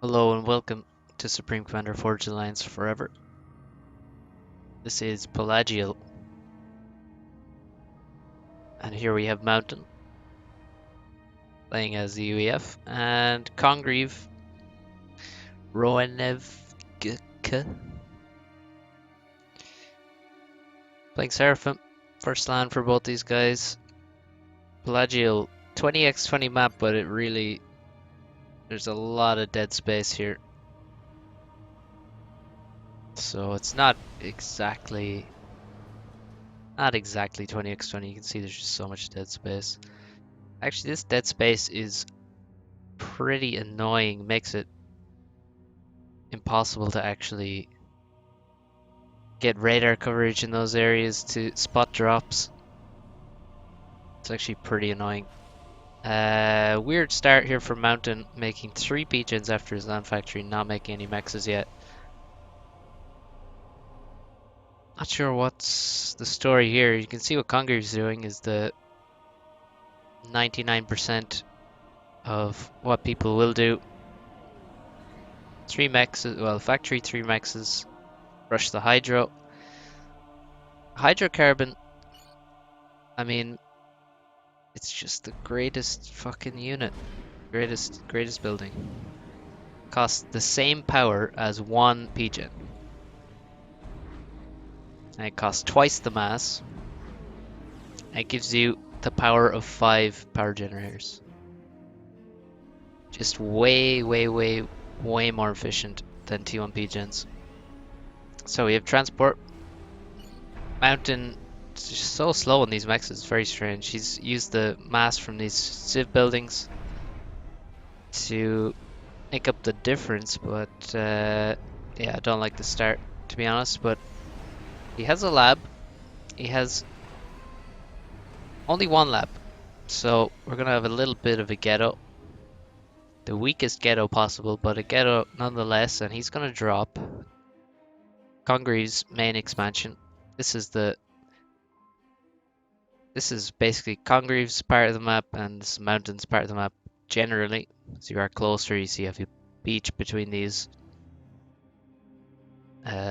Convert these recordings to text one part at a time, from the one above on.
Hello and welcome to Supreme Commander Forged Alliance Forever. This is Pelagial, and here we have Mountain playing as the UEF, and Congreve, Roanevka playing Seraphim. First land for both these guys. Pelagial 20x20 map, but there's a lot of dead space here. So it's not exactly 20x20. You can see there's just so much dead space. Actually, this dead space is pretty annoying, makes it impossible to actually get radar coverage in those areas to spot drops. It's actually pretty annoying. Weird start here for Mountain, making 3 pigeons after his land factory, not making any mexes yet. Not sure what's the story here. You can see what Congreve's doing is the 99% of what people will do. 3 mexes, well, factory 3 mexes, rush the hydro. Hydrocarbon, I mean, it's just the greatest fucking unit. Greatest building. Costs the same power as 1 pigeon. And it costs twice the mass. And it gives you the power of 5 power generators. Just way more efficient than T1 pigeons. So we have transport. Mountain is just so slow on these mechs, it's very strange. He's used the mass from these civ buildings to make up the difference, but yeah, I don't like the start, to be honest. But he has a lab. He has only 1 lab, so we're gonna have a little bit of a ghetto, the weakest ghetto possible, but a ghetto nonetheless. And he's gonna drop Congreve's main expansion. This is basically Congreve's part of the map, and this is Mountain's part of the map generally. As you are closer, you see you have a beach between these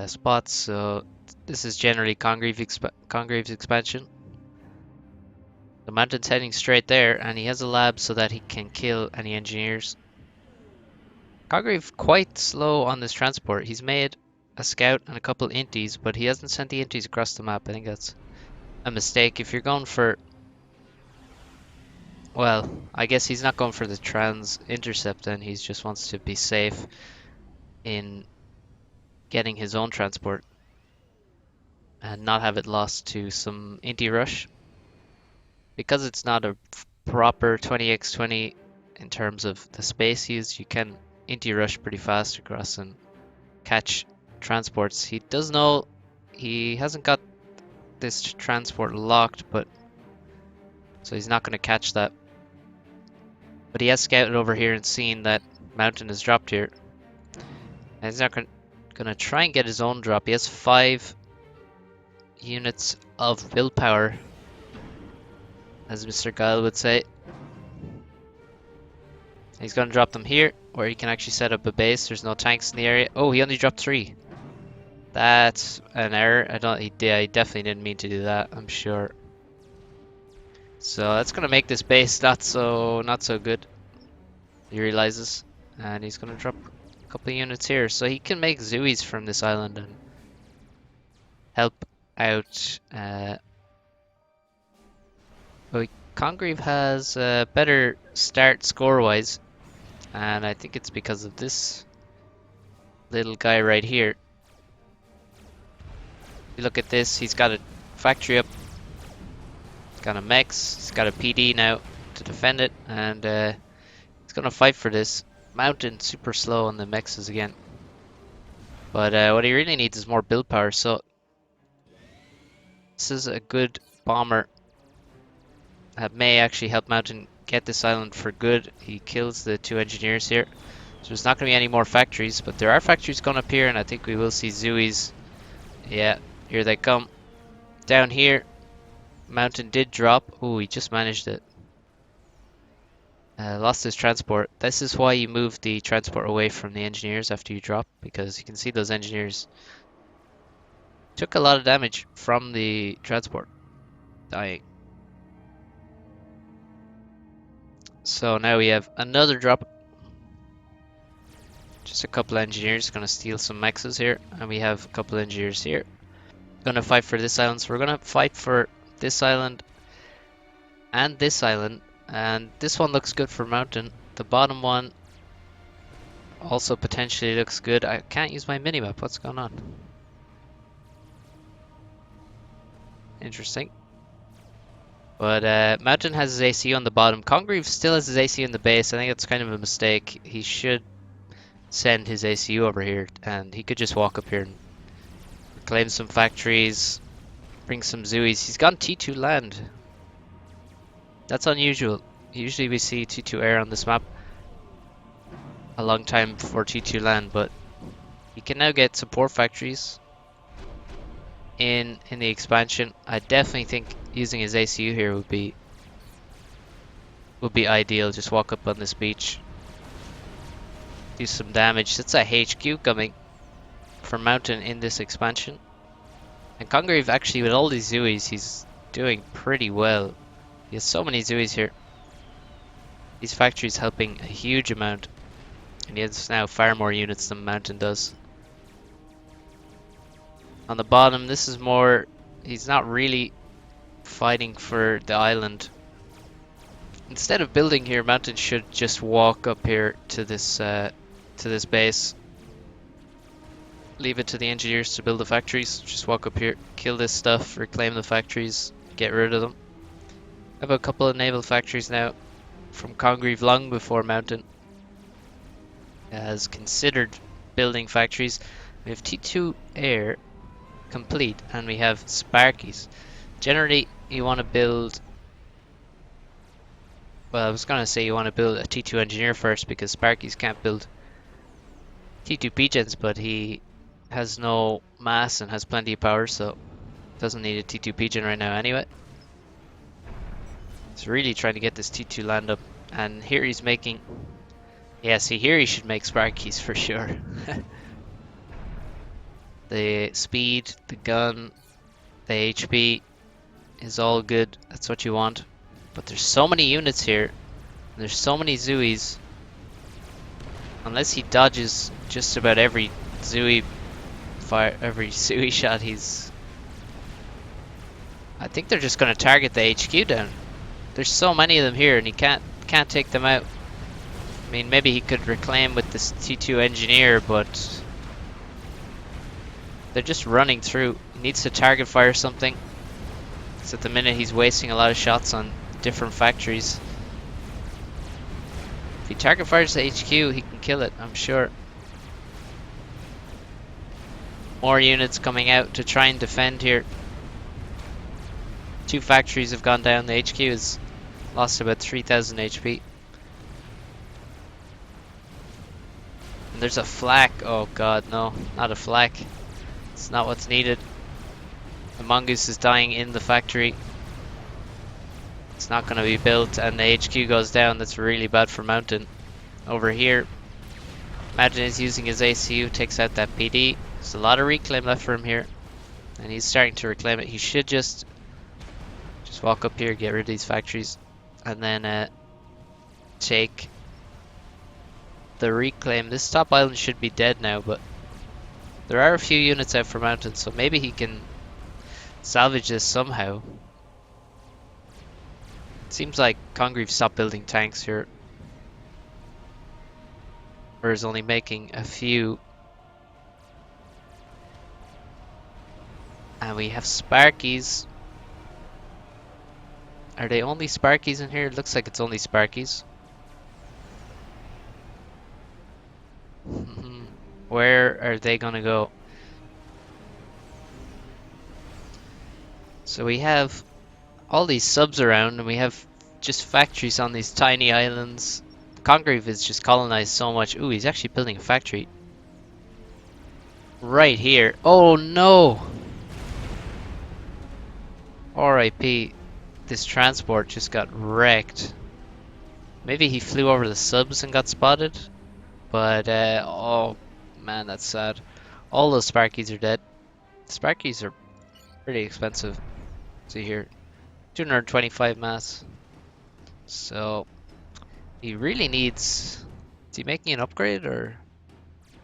spots. So this is generally Congreve's expansion. The Mountain's heading straight there, and he has a lab so that he can kill any engineers. Congreve quite slow on this transport. He's made a scout and a couple inties, but he hasn't sent the inties across the map. I think that's a mistake. If you're going for, well, I guess he's not going for the trans intercept, and he just wants to be safe in getting his own transport and not have it lost to some inti rush. Because it's not a proper 20x20 in terms of the space used, you can inti rush pretty fast across and catch transports. He does know he hasn't got this transport locked, but so he's not going to catch that. But he has scouted over here and seen that Mountain has dropped here. And he's not going to try and get his own drop. He has 5 units of willpower, as Mr. Guile would say. He's going to drop them here, where he can actually set up a base. There's no tanks in the area. Oh, he only dropped 3. That's an error. He definitely didn't mean to do that, I'm sure. So that's going to make this base not so good. He realizes, and he's going to drop a couple of units here, so he can make Zooies from this island and help out. But Congreve has a better start score-wise, and I think it's because of this little guy right here. You look at this, he's got a factory up, he's got a mechs, he's got a PD now to defend it, and he's gonna fight for this. Mountain super slow on the mexes again, but what he really needs is more build power. So this is a good bomber that may actually help Mountain get this island for good. He kills the 2 engineers here, so there's not going to be any more factories, but there are factories going up here, and I think we will see Zooies. Yeah, here they come. Down here, Mountain did drop. Oh, he just managed it. Lost his transport. This is why you move the transport away from the engineers after you drop, because you can see those engineers took a lot of damage from the transport dying. So now we have another drop. Just a couple of engineers gonna steal some mexes here, and we have a couple of engineers here. Gonna fight for this island, so we're gonna fight for this island and this island, and this one looks good for mountain. The bottom one also potentially looks good. I can't use my minimap. What's going on? Interesting. But Mountain has his AC on the bottom. Congreve still has his AC on the base. I think that's kind of a mistake. He should send his ACU over here, and he could just walk up here and claim some factories, bring some Zooies. He's gone T2 land. That's unusual. Usually we see T2 air on this map a long time before T2 land, but he can now get support factories in the expansion. I definitely think using his ACU here would be ideal. Just walk up on this beach, do some damage. That's a HQ coming for Mountain in this expansion. And Congreve, actually, with all these Zooies, he's doing pretty well. He has so many Zooies here. These factories helping a huge amount. And he has now far more units than Mountain does. On the bottom, this is more... He's not really fighting for the island. Instead of building here, Mountain should just walk up here to this base. Leave it to the engineers to build the factories. Just walk up here, kill this stuff, reclaim the factories, get rid of them. I have a couple of naval factories now from Congreve long before Mountain has considered building factories. We have T2 air complete, and we have Sparkies. Generally, you want to build... Well, I was going to say you want to build a T2 engineer first, because Sparkies can't build T2 P-gens, but he has no mass and has plenty of power, so doesn't need a T2 P-gen right now anyway. He's really trying to get this T2 land up, and here he's making... Yeah, see, here he should make Sparkies for sure. The speed, the gun, the HP is all good. That's what you want. But there's so many units here. There's so many Zooies. Unless he dodges just about every Zooie fire, every Zooie shot, he's... I think they're just going to target the HQ down. There's so many of them here, and he can't take them out. I mean, maybe he could reclaim with this T2 engineer, but they're just running through. He needs to target fire something. So at the minute he's wasting a lot of shots on different factories. If he target fires the HQ, he can kill it, I'm sure. More units coming out to try and defend here. 2 factories have gone down. The HQ has lost about 3,000 HP. And there's a flak. Oh god, no, not a flak. It's not what's needed. The mongoose is dying in the factory. It's not going to be built, and the HQ goes down. That's really bad for Mountain. Over here, Mountain is using his ACU, takes out that PD. There's a lot of reclaim left for him here, and he's starting to reclaim it. He should just walk up here, get rid of these factories, and then take the reclaim. This top island should be dead now, but there are a few units out for Mountain, so maybe he can salvage this somehow. Seems like Congreve stopped building tanks here, or is only making a few. And we have Sparkies. Are they only Sparkies in here? It looks like it's only Sparkies. Where are they gonna go? So we have all these subs around, and we have just factories on these tiny islands. Congreve is just colonized so much. Ooh, he's actually building a factory right here. Oh no! RIP. This transport just got wrecked. Maybe he flew over the subs and got spotted. But, oh man, that's sad. All those Sparkies are dead. Sparkies are pretty expensive. See here, 225 mass. So he really needs. Is he making an upgrade or?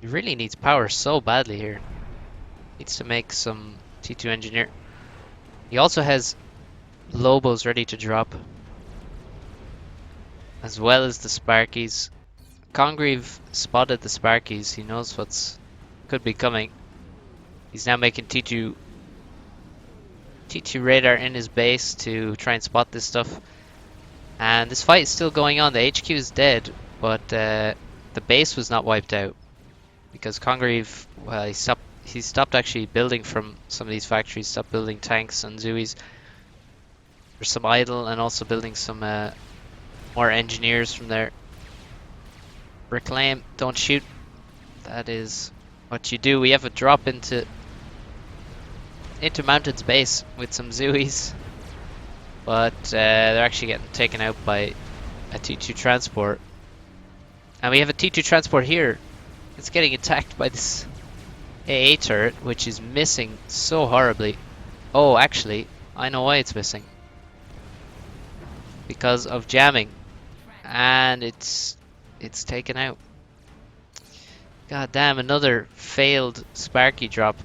He really needs power so badly here. Needs to make some T2 engineer. He also has Lobos ready to drop, as well as the Sparkies. Congreve spotted the Sparkies. He knows what's could be coming. He's now making T2 radar in his base to try and spot this stuff. And this fight is still going on. The HQ is dead, but the base was not wiped out because Congreve, well, he stopped actually building from some of these factories. Stopped building tanks and Zuis. There's some idle, and also building some more engineers from there. Reclaim, don't shoot. That is what you do. We have a drop into Mountain's base with some Zuis, but they're actually getting taken out by a T2 transport. And we have a T2 transport here. It's getting attacked by this AA turret, which is missing so horribly. Oh, actually, I know why it's missing. Because of jamming. And it's taken out. God damn, another failed Sparky drop.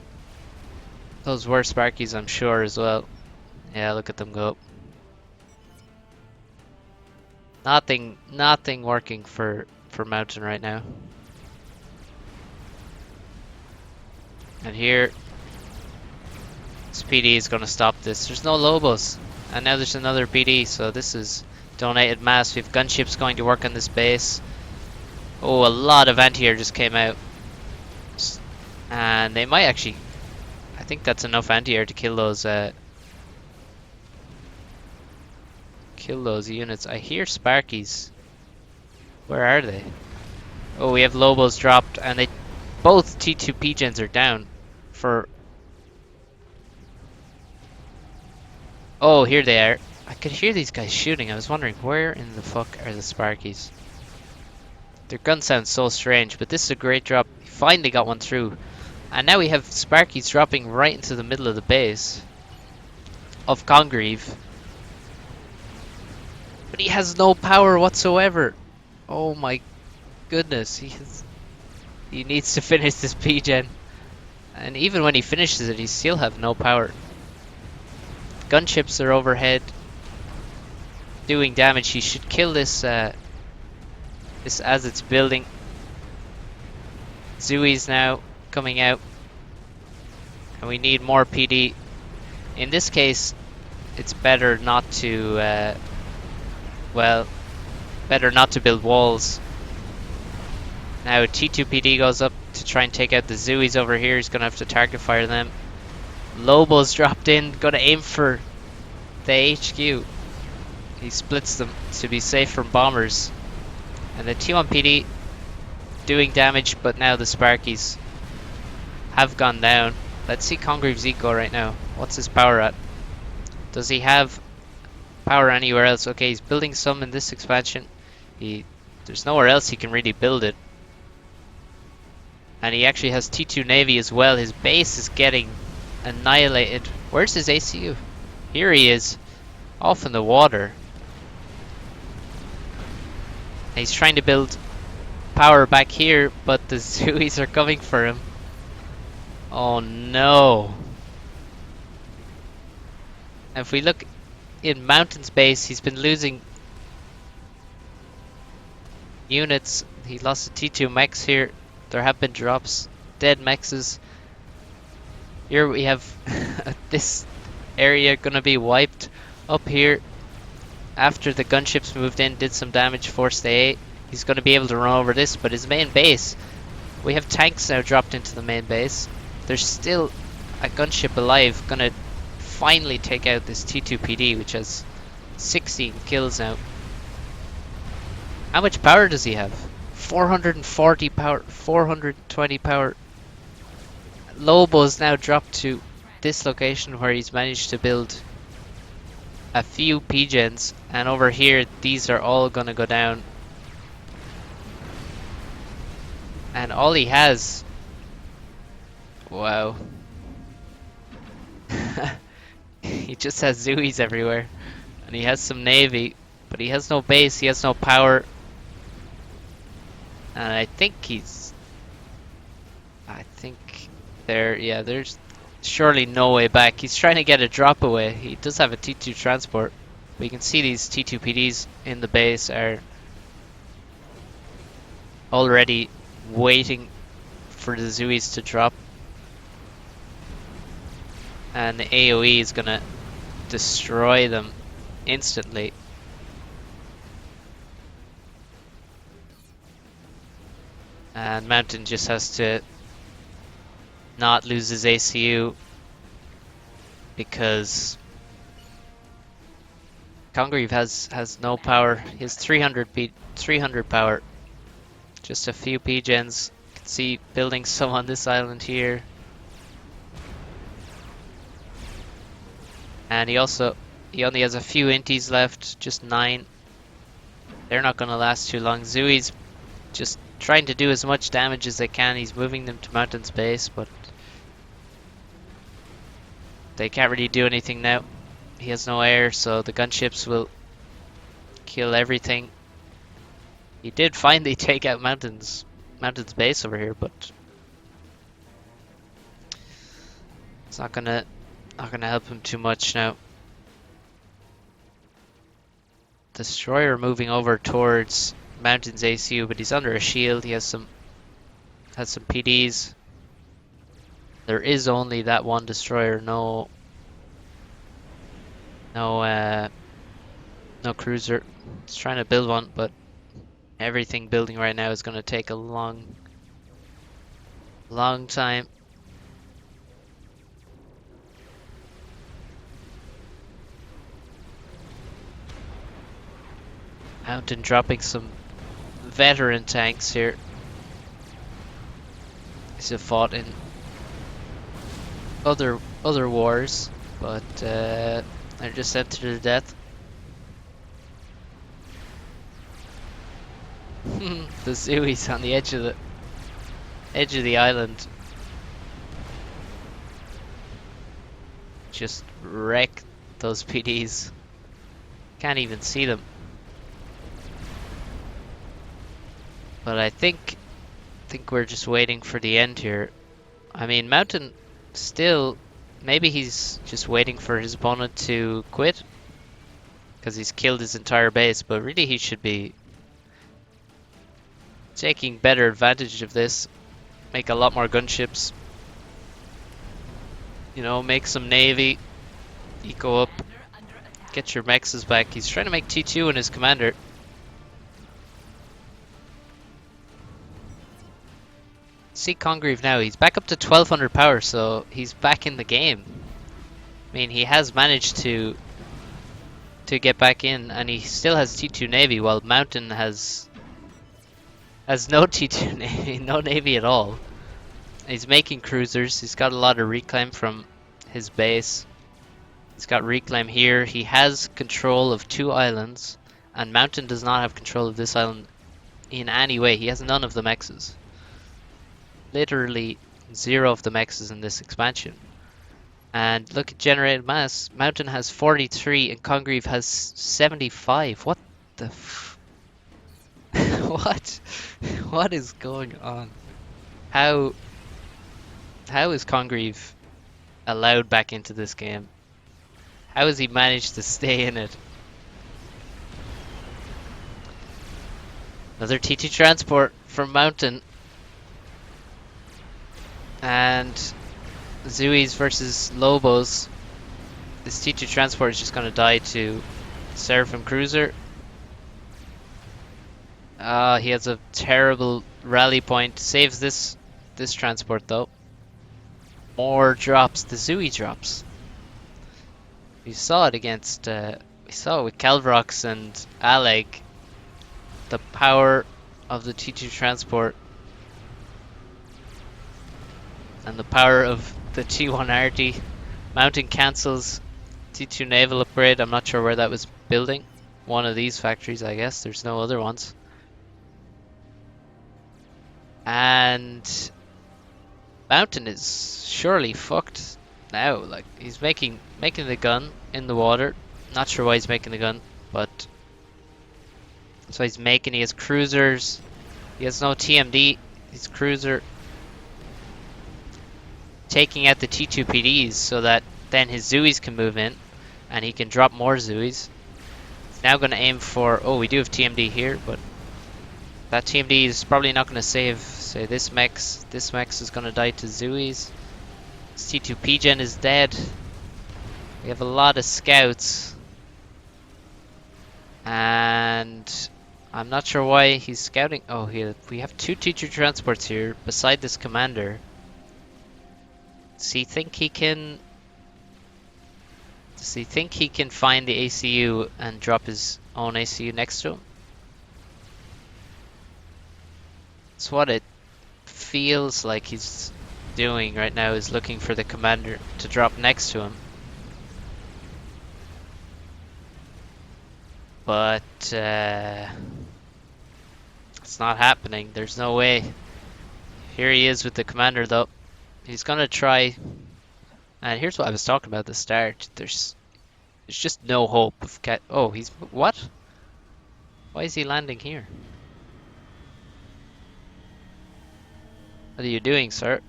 Those were Sparkies, I'm sure, as well. Yeah, look at them go. Nothing working for Mountain right now. And here, this PD is going to stop this. There's no Lobos. And now there's another PD, so this is donated mass. We have gunships going to work on this base. Oh, a lot of anti-air just came out. And they might actually... I think that's enough anti-air to kill those units. I hear Sparkies. Where are they? Oh, we have Lobos dropped, and they both T2 P-gens are down for... Oh, here they are. I could hear these guys shooting. I was wondering, where in the fuck are the Sparkies? Their gun sounds so strange, but this is a great drop. He finally got one through. And now we have Sparkies dropping right into the middle of the base of Congreve. But he has no power whatsoever. Oh my goodness. He needs to finish this P-gen. And even when he finishes it, he still have no power. Gunships are overhead doing damage. He should kill this this as it's building. Zui's now coming out. And we need more PD. In this case, it's better not to well, better not to build walls. Now T2 PD goes up to try and take out the Zuis over here. He's gonna have to target fire them. Lobos dropped in, gonna aim for the HQ. He splits them to be safe from bombers. And the T1 PD doing damage, but now the Sparkies have gone down. Let's see Congreve's eco right now. What's his power at? Does he have power anywhere else? Okay, he's building some in this expansion. There's nowhere else he can really build it. And he actually has T2 Navy as well. His base is getting annihilated. Where's his ACU? Here he is, off in the water. And he's trying to build power back here, but the Zuis are coming for him. Oh no. If we look in Mountain's base, he's been losing units. He lost a T2 mechs here. There have been drops, dead mexes. Here we have this area gonna be wiped. Up here, after the gunships moved in, did some damage, forced the A. He's gonna be able to run over this, but his main base, we have tanks now dropped into the main base. There's still a gunship alive, gonna finally take out this T2 PD, which has 16 kills now. How much power does he have? 440 power, 420 power. Lobo's now dropped to this location where he's managed to build a few P-gens, and over here these are all gonna go down. And all he has, wow. He just has Zooies everywhere. And he has some navy, but he has no base, he has no power. And I think there's surely no way back. He's trying to get a drop away. He does have a T2 transport. But you can see these T2 PDs in the base are already waiting for the Zooies to drop. And the AoE is gonna destroy them instantly. And Mountain just has to not lose his ACU because Congreve has no power. He has 300 power. Just a few P-gens. You can see building some on this island here. And he only has a few inties left, just 9. They're not gonna last too long. Zooi's just trying to do as much damage as they can. He's moving them to Mountain's base, but they can't really do anything now. He has no air, so the gunships will kill everything. He did finally take out Mountain's base over here, but it's not gonna help him too much now. Destroyer moving over towards Mountain's ACU, but he's under a shield. He has some PDs. There is only that one destroyer, no cruiser. He's trying to build one, but everything building right now is going to take a long time. Mountain dropping some veteran tanks here. These have fought in other wars, but they're just sent to their death. The Zooies on the edge of the island just wreck those PDs. Can't even see them. But I think we're just waiting for the end here. I mean, Mountain still, maybe he's just waiting for his opponent to quit because he's killed his entire base, but really he should be taking better advantage of this. Make a lot more gunships. You know, make some navy. Eco up. Get your mexes back. He's trying to make T2 in his commander. See Congreve now, he's back up to 1200 power, so he's back in the game. I mean, he has managed to get back in, and he still has T2 Navy, while Mountain has no T2 Navy, no Navy at all. He's making cruisers, he's got a lot of reclaim from his base. He's got reclaim here, he has control of 2 islands, and Mountain does not have control of this island in any way. He has none of the mexes. Literally 0 of the mexes in this expansion. And look at generated mass. Mountain has 43 and Congreve has 75. What the what is going on? How is Congreve allowed back into this game? How has he managed to stay in it? Another T2 transport from Mountain. And Zooies versus Lobos. This T2 transport is just going to die to Seraphim Cruiser. He has a terrible rally point. Saves this transport though. More drops. The Zooey drops. We saw it against. We saw it with Calvrox and Aleg. The power of the T2 transport. And the power of the T1 RT. Mountain cancels T2 naval upgrade. I'm not sure where that was building. One of these factories, I guess. There's no other ones. And Mountain is surely fucked now. Like he's making the gun in the water. Not sure why he's making the gun, but that's why he's making. He has cruisers. He has no TMD. He's cruiser taking out the T2 PDs so that then his Zuis can move in and he can drop more Zuis. He's now going to aim for. Oh, we do have TMD here, but that TMD is probably not going to save. Say this mechs. This mechs is going to die to Zuis. This T2 PGen is dead. We have a lot of scouts. And I'm not sure why he's scouting. Oh, we have two T2 transports here beside this commander. Does he think he can find the ACU and drop his own ACU next to him? It's what it feels like he's doing right now, is looking for the commander to drop next to him. But it's not happening. There's no way. Here he is with the commander though. He's gonna try. And here's what I was talking about at the start. There's just no hope of oh, he's what? Why is he landing here? What are you doing, sir?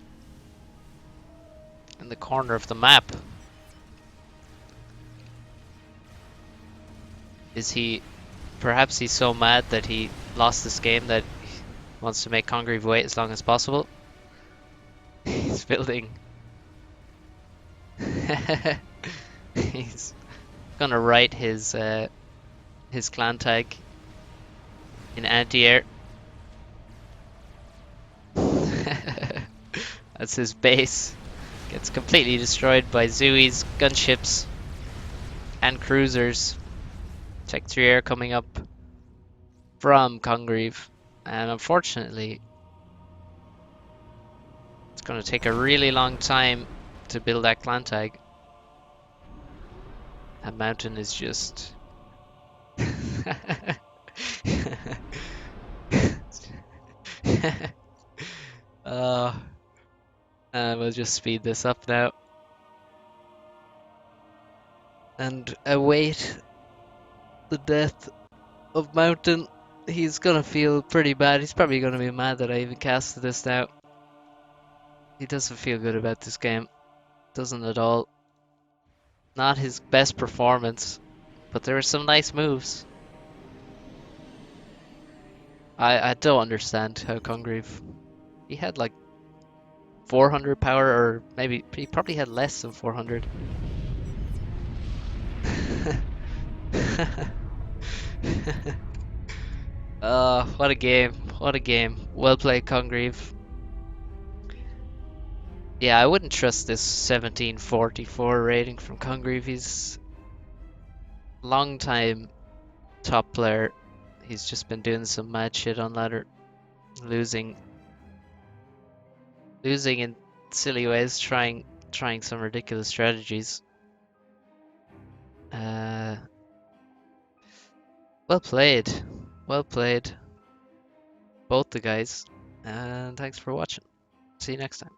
In the corner of the map. Is he... Perhaps he's so mad that he lost this game that he wants to make Congreve wait as long as possible. He's building... He's gonna write his clan tag in anti-air. That's his base. Gets completely destroyed by Zuis, gunships, and cruisers. Tech 3 air coming up from Congreve. And unfortunately, it's going to take a really long time to build that clan tag. And Mountain is just... we'll just speed this up now. And await the death of Mountain. He's gonna feel pretty bad. He's probably gonna be mad that I even casted this now. He doesn't feel good about this game. Doesn't at all. Not his best performance, but there were some nice moves. I don't understand how Congreve... He had like 400 power, or maybe he probably had less than 400. What a game. What a game. Well played, Congreve. Yeah, I wouldn't trust this 1744 rating from Congreve. He's a long time top player. He's just been doing some mad shit on ladder. Losing in silly ways, trying some ridiculous strategies. Well played. Well played. Both the guys. And thanks for watching. See you next time.